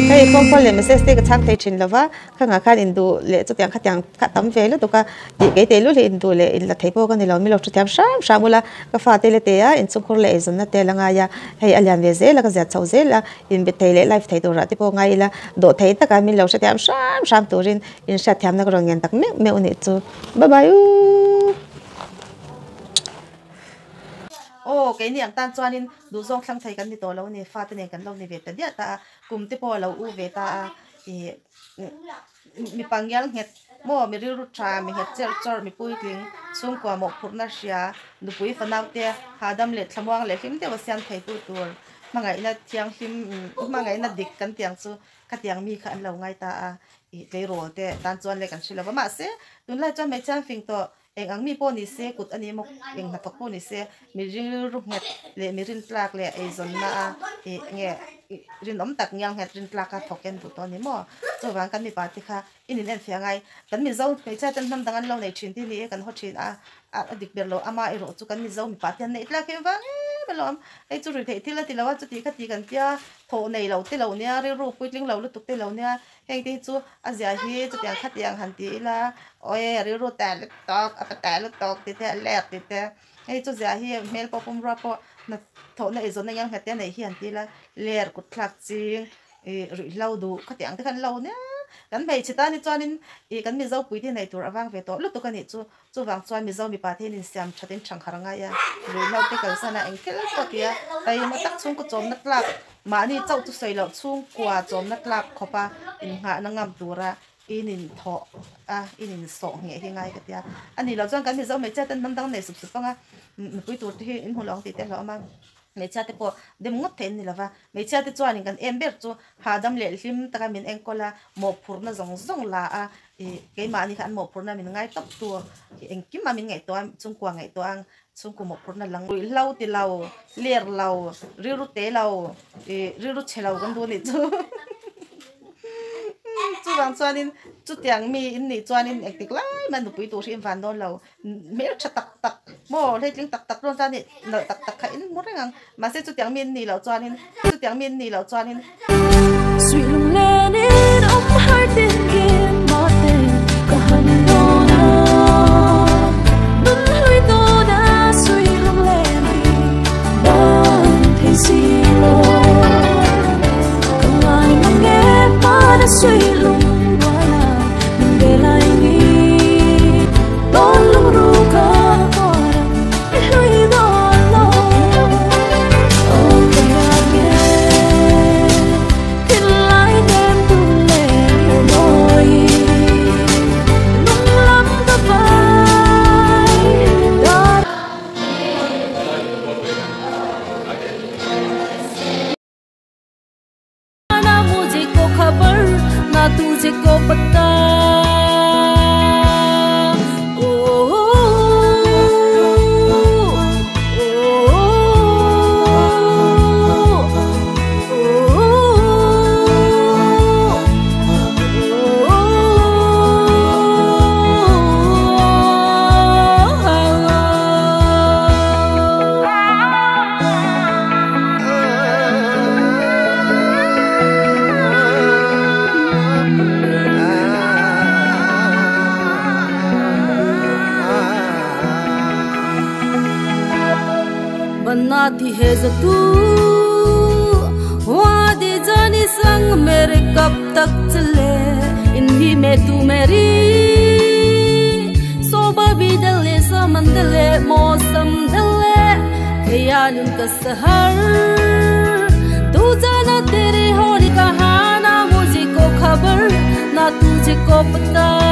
Hey, con le message te ka chang te chin lova khanga khan indu le chu tyang khatyang khatam ve le to ka ke te lu le indu le in la theipo ka ni lo mi lo chu tyam sham shamula ka fa te le te ya in chu khur le zon na te langa ya hei alian ve ze la ka za chau ze la in be te le life thei to ra te po ngai la do thei ta ka mi lo chu tyam sham turin in sha tyam na rong yan tak me uni chu bye bye. Oh, cái niệm tan cho nên đủ dòng sang thấy cái gì đó lâu này phát cái này cái lâu này về tới địa ta cùng tiếp bỏ lâu u về ta thì mi bằng yang hết mua mi riu trà mi hết chơi mi bui kính xung qua một phút na xia đủ bui phần nào thế hà đâm lệ tham quan lệ phim thế mà xem thấy bui tour mà ngày na tiếng phim mà ngày na địch cái tiếng số cái tiếng mi khăn lâu ngay ta cái rồi thế tan cho lệ cái xí là mà sẽ tụi lại cho mấy trăm phim to eng ang mi po ni se kut ani mok eng na tok po ni se mi ring ru nget le mi rin tlak le e zon na e nge rin om tak ngyang het rin tlak ka thoken bu to ni mo zo wang kan mi pa ti kha inin en fia ngai kan mi zo me cha tan nam dangan lo nei thin ti ni kan ho thin a dik ber lo ama ero chu kan mi zo mi pa tian nei tlak ke wang belom ai chu ri the ti la ti lawa chu ti kha ti kan pia tho nei lo te lo nia ri ru puitling lo lu tuk te lo nia heng ti chu a zia hi chu tiang khat yang han ti la oi ri ru ta le tok a ta le tok ti te le ti te ai chu zia hi mel po pum ra po na tho na izon na yang hete nei hi an ti la ler kut thlak ching e ri lo du khatiang te kan lo nia kan bei chita ni chuanin e kan mi zo pui the nei tur awang ve to lu tu kan ni chu wang chuan mi zo mi pa the nin siam thatin thang kharanga ya ri lo te kal sana engkel to tia tai ma tak chung ko chom na tlak ma ni chau tu sei lo chung kwa chom na tlak khopa in nga na ngam tura inin tho inin so nge hi ngai ka tia ani lo chuan kan mi zo me cha tan nam dang nei sup sup panga mi pui tur thi in hulong ti te lo ma me cha te po dem ngot then ni lawa me cha te chuan kan ember chu hadam le hlim taka min engkola mo phurna zong zong la a e ke ma ni khan mo phurna min ngai top tu engkim ma min ngai to chung kwa ngai to ang chung ku mo phurna lang lau ti lau ler lau ri ru te lau e ri ru chelau kan du ni chu chu wang chuanin chu tiang mi in ni chuanin ektik lai man du pui tu ri van don lo mer tha tak tak mo letling tak tak ron ta ni no tak tak kha in mo rengang ma se chu tiang mi ni lo chuanin chu tiang mi ni lo chuanin sweet lung len in heart in game mountain ka han no na nun hui to na sweet lung len ban thei si lo kamai mange pa na sweet lung wala nge lai ni don lung ru ka ora hui do lo oh kaya tin lai den tu le noi lung lam ka pai da na mujhe ko khabar na tujhe ko pata बनाती है जो तू वादे जाने संग मेरे कब तक चले इन्हीं में तू मेरी सोबा भी डले समंदले मौसम डले ख्याल उनका सहर तू जाना तेरे होने का हाना मुझे को खबर ना तुझे को पता